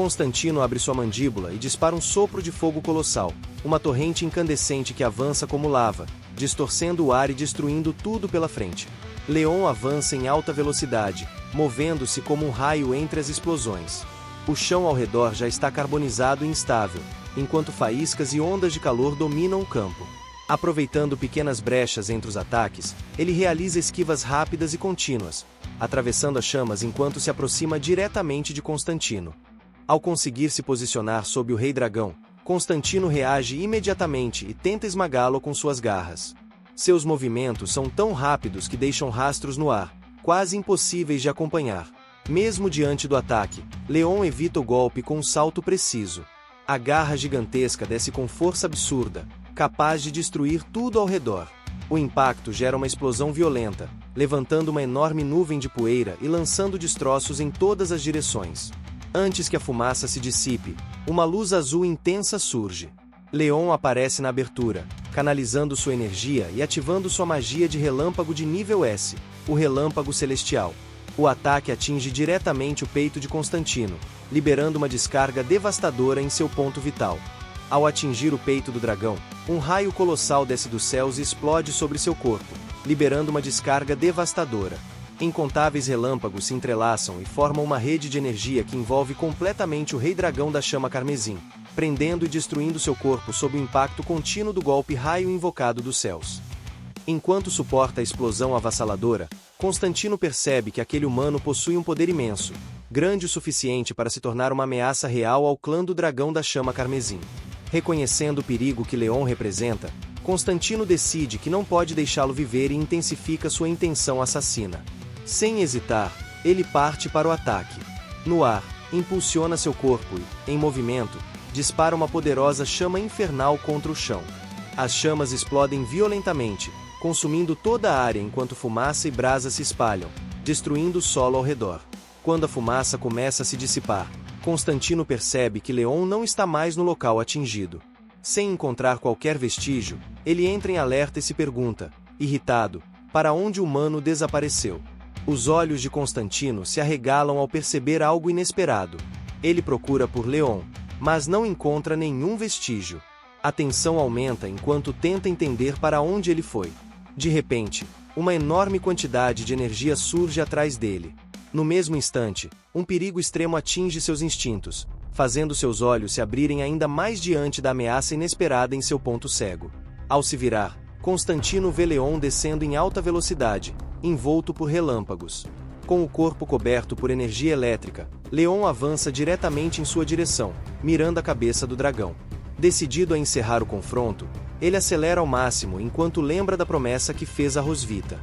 Constantino abre sua mandíbula e dispara um sopro de fogo colossal, uma torrente incandescente que avança como lava, distorcendo o ar e destruindo tudo pela frente. Leon avança em alta velocidade, movendo-se como um raio entre as explosões. O chão ao redor já está carbonizado e instável, enquanto faíscas e ondas de calor dominam o campo. Aproveitando pequenas brechas entre os ataques, ele realiza esquivas rápidas e contínuas, atravessando as chamas enquanto se aproxima diretamente de Constantino. Ao conseguir se posicionar sob o Rei Dragão, Constantino reage imediatamente e tenta esmagá-lo com suas garras. Seus movimentos são tão rápidos que deixam rastros no ar, quase impossíveis de acompanhar. Mesmo diante do ataque, Leon evita o golpe com um salto preciso. A garra gigantesca desce com força absurda, capaz de destruir tudo ao redor. O impacto gera uma explosão violenta, levantando uma enorme nuvem de poeira e lançando destroços em todas as direções. Antes que a fumaça se dissipe, uma luz azul intensa surge. Leon aparece na abertura, canalizando sua energia e ativando sua magia de relâmpago de nível S, o Relâmpago Celestial. O ataque atinge diretamente o peito de Constantino, liberando uma descarga devastadora em seu ponto vital. Ao atingir o peito do dragão, um raio colossal desce dos céus e explode sobre seu corpo, liberando uma descarga devastadora. Incontáveis relâmpagos se entrelaçam e formam uma rede de energia que envolve completamente o Rei Dragão da Chama Carmesim, prendendo e destruindo seu corpo sob o impacto contínuo do golpe raio invocado dos céus. Enquanto suporta a explosão avassaladora, Constantino percebe que aquele humano possui um poder imenso, grande o suficiente para se tornar uma ameaça real ao clã do Dragão da Chama Carmesim. Reconhecendo o perigo que Leon representa, Constantino decide que não pode deixá-lo viver e intensifica sua intenção assassina. Sem hesitar, ele parte para o ataque. No ar, impulsiona seu corpo e, em movimento, dispara uma poderosa chama infernal contra o chão. As chamas explodem violentamente, consumindo toda a área enquanto fumaça e brasa se espalham, destruindo o solo ao redor. Quando a fumaça começa a se dissipar, Constantino percebe que Leon não está mais no local atingido. Sem encontrar qualquer vestígio, ele entra em alerta e se pergunta, irritado, para onde o humano desapareceu. Os olhos de Constantino se arregalam ao perceber algo inesperado. Ele procura por Leon, mas não encontra nenhum vestígio. A tensão aumenta enquanto tenta entender para onde ele foi. De repente, uma enorme quantidade de energia surge atrás dele. No mesmo instante, um perigo extremo atinge seus instintos, fazendo seus olhos se abrirem ainda mais diante da ameaça inesperada em seu ponto cego. Ao se virar, Constantino vê Leon descendo em alta velocidade, envolto por relâmpagos. Com o corpo coberto por energia elétrica, Leon avança diretamente em sua direção, mirando a cabeça do dragão. Decidido a encerrar o confronto, ele acelera ao máximo enquanto lembra da promessa que fez a Rosvita.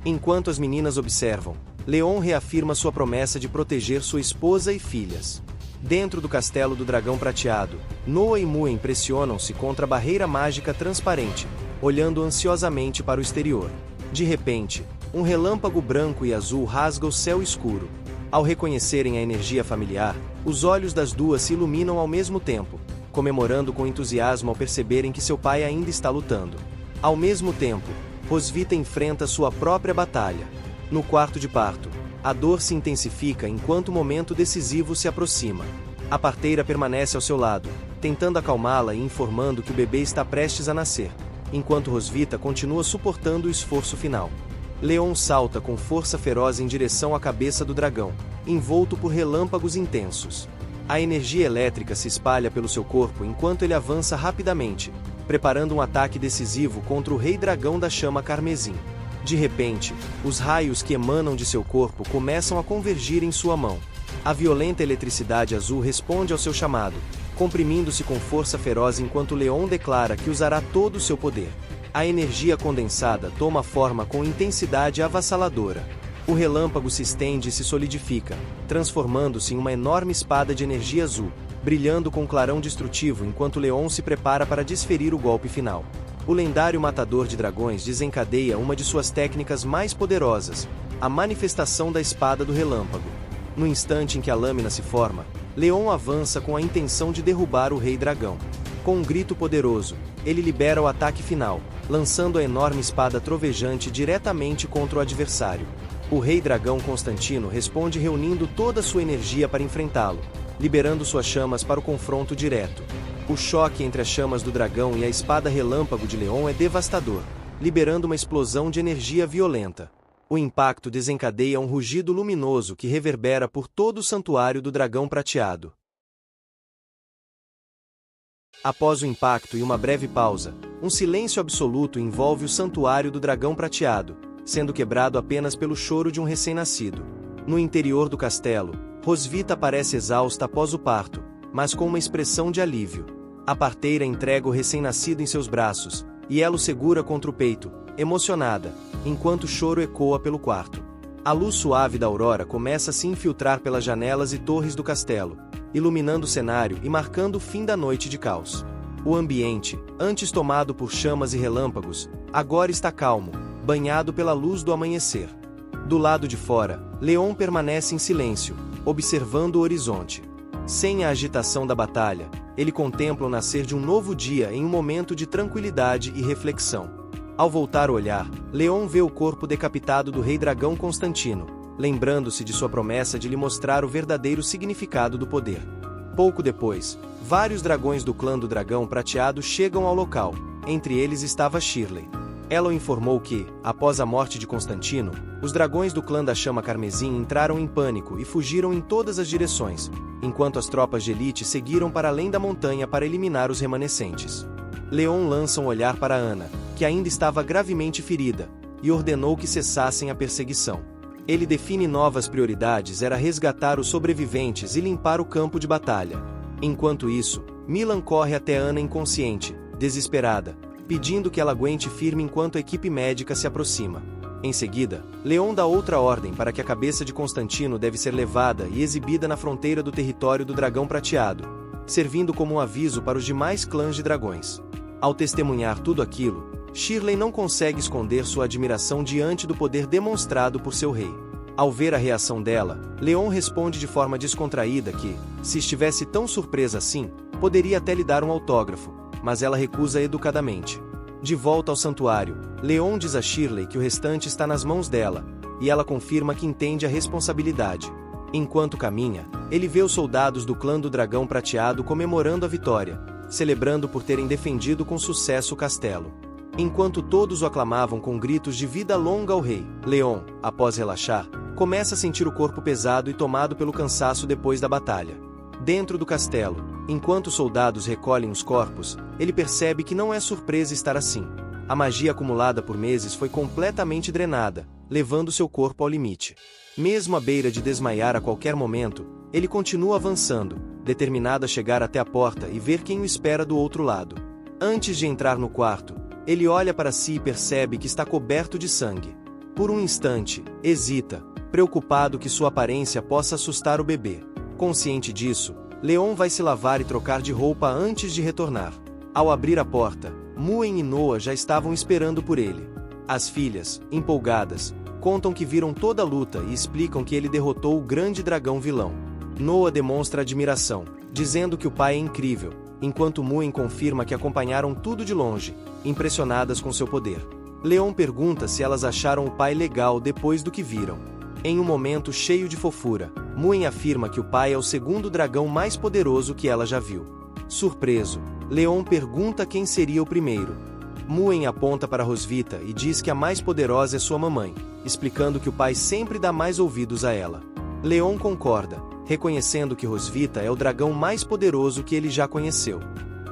Enquanto as meninas observam, Leon reafirma sua promessa de proteger sua esposa e filhas. Dentro do castelo do dragão prateado, Noa e Mu impressionam-se contra a barreira mágica transparente, olhando ansiosamente para o exterior. De repente, um relâmpago branco e azul rasga o céu escuro. Ao reconhecerem a energia familiar, os olhos das duas se iluminam ao mesmo tempo, comemorando com entusiasmo ao perceberem que seu pai ainda está lutando. Ao mesmo tempo, Rosvita enfrenta sua própria batalha. No quarto de parto, a dor se intensifica enquanto o momento decisivo se aproxima. A parteira permanece ao seu lado, tentando acalmá-la e informando que o bebê está prestes a nascer, enquanto Rosvita continua suportando o esforço final. Leon salta com força feroz em direção à cabeça do dragão, envolto por relâmpagos intensos. A energia elétrica se espalha pelo seu corpo enquanto ele avança rapidamente, preparando um ataque decisivo contra o Rei Dragão da Chama Carmesim. De repente, os raios que emanam de seu corpo começam a convergir em sua mão. A violenta eletricidade azul responde ao seu chamado, comprimindo-se com força feroz enquanto Leon declara que usará todo o seu poder. A energia condensada toma forma com intensidade avassaladora. O relâmpago se estende e se solidifica, transformando-se em uma enorme espada de energia azul, brilhando com clarão destrutivo enquanto Leon se prepara para desferir o golpe final. O lendário matador de dragões desencadeia uma de suas técnicas mais poderosas, a manifestação da espada do relâmpago. No instante em que a lâmina se forma, Leon avança com a intenção de derrubar o Rei Dragão. Com um grito poderoso, ele libera o ataque final, lançando a enorme espada trovejante diretamente contra o adversário. O Rei Dragão Constantino responde reunindo toda sua energia para enfrentá-lo, liberando suas chamas para o confronto direto. O choque entre as chamas do dragão e a espada relâmpago de Leon é devastador, liberando uma explosão de energia violenta. O impacto desencadeia um rugido luminoso que reverbera por todo o santuário do dragão prateado. Após o impacto e uma breve pausa, um silêncio absoluto envolve o santuário do dragão prateado, sendo quebrado apenas pelo choro de um recém-nascido. No interior do castelo, Rosvita parece exausta após o parto, mas com uma expressão de alívio. A parteira entrega o recém-nascido em seus braços, e ela o segura contra o peito, emocionada, enquanto o choro ecoa pelo quarto. A luz suave da aurora começa a se infiltrar pelas janelas e torres do castelo, iluminando o cenário e marcando o fim da noite de caos. O ambiente, antes tomado por chamas e relâmpagos, agora está calmo, banhado pela luz do amanhecer. Do lado de fora, Leon permanece em silêncio, observando o horizonte. Sem a agitação da batalha, ele contempla o nascer de um novo dia em um momento de tranquilidade e reflexão. Ao voltar o olhar, Leon vê o corpo decapitado do rei dragão Constantino, lembrando-se de sua promessa de lhe mostrar o verdadeiro significado do poder. Pouco depois, vários dragões do clã do dragão prateado chegam ao local, entre eles estava Shirley. Ela o informou que, após a morte de Constantino, os dragões do clã da Chama Carmesim entraram em pânico e fugiram em todas as direções, enquanto as tropas de elite seguiram para além da montanha para eliminar os remanescentes. Leon lança um olhar para Ana, que ainda estava gravemente ferida, e ordenou que cessassem a perseguição. Ele define novas prioridades: era resgatar os sobreviventes e limpar o campo de batalha. Enquanto isso, Milan corre até Ana inconsciente, desesperada, pedindo que ela aguente firme enquanto a equipe médica se aproxima. Em seguida, Leon dá outra ordem para que a cabeça de Constantino deve ser levada e exibida na fronteira do território do Dragão Prateado, servindo como um aviso para os demais clãs de dragões. Ao testemunhar tudo aquilo, Shirley não consegue esconder sua admiração diante do poder demonstrado por seu rei. Ao ver a reação dela, Leon responde de forma descontraída que, se estivesse tão surpresa assim, poderia até lhe dar um autógrafo, mas ela recusa educadamente. De volta ao santuário, Leon diz a Shirley que o restante está nas mãos dela, e ela confirma que entende a responsabilidade. Enquanto caminha, ele vê os soldados do clã do Dragão Prateado comemorando a vitória, celebrando por terem defendido com sucesso o castelo. Enquanto todos o aclamavam com gritos de vida longa ao rei, Leon, após relaxar, começa a sentir o corpo pesado e tomado pelo cansaço depois da batalha. Dentro do castelo, enquanto os soldados recolhem os corpos, ele percebe que não é surpresa estar assim. A magia acumulada por meses foi completamente drenada, levando seu corpo ao limite. Mesmo à beira de desmaiar a qualquer momento, ele continua avançando, determinado a chegar até a porta e ver quem o espera do outro lado. Antes de entrar no quarto, ele olha para si e percebe que está coberto de sangue. Por um instante, hesita, preocupado que sua aparência possa assustar o bebê. Consciente disso, Leon vai se lavar e trocar de roupa antes de retornar. Ao abrir a porta, Muen e Noa já estavam esperando por ele. As filhas, empolgadas, contam que viram toda a luta e explicam que ele derrotou o grande dragão vilão. Noa demonstra admiração, dizendo que o pai é incrível, enquanto Muen confirma que acompanharam tudo de longe, impressionadas com seu poder. Leon pergunta se elas acharam o pai legal depois do que viram. Em um momento cheio de fofura, Muen afirma que o pai é o segundo dragão mais poderoso que ela já viu. Surpreso, Leon pergunta quem seria o primeiro. Muen aponta para Rosvita e diz que a mais poderosa é sua mamãe, explicando que o pai sempre dá mais ouvidos a ela. Leon concorda, reconhecendo que Rosvita é o dragão mais poderoso que ele já conheceu.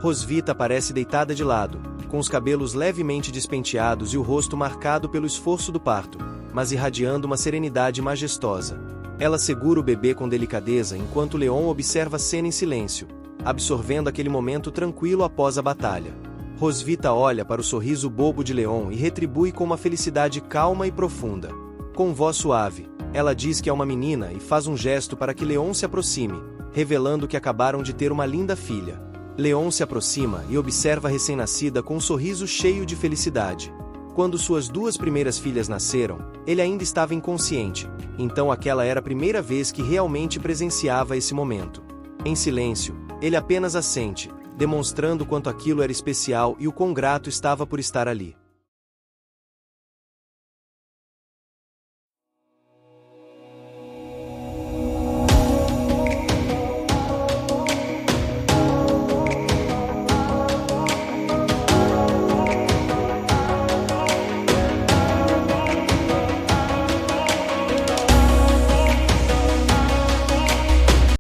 Rosvita parece deitada de lado, com os cabelos levemente despenteados e o rosto marcado pelo esforço do parto, mas irradiando uma serenidade majestosa. Ela segura o bebê com delicadeza enquanto Leon observa a cena em silêncio, absorvendo aquele momento tranquilo após a batalha. Rosvita olha para o sorriso bobo de Leon e retribui com uma felicidade calma e profunda. Com voz suave, ela diz que é uma menina e faz um gesto para que Leon se aproxime, revelando que acabaram de ter uma linda filha. Leon se aproxima e observa a recém-nascida com um sorriso cheio de felicidade. Quando suas duas primeiras filhas nasceram, ele ainda estava inconsciente, então aquela era a primeira vez que realmente presenciava esse momento. Em silêncio, ele apenas assente, demonstrando quanto aquilo era especial e o quão grato estava por estar ali.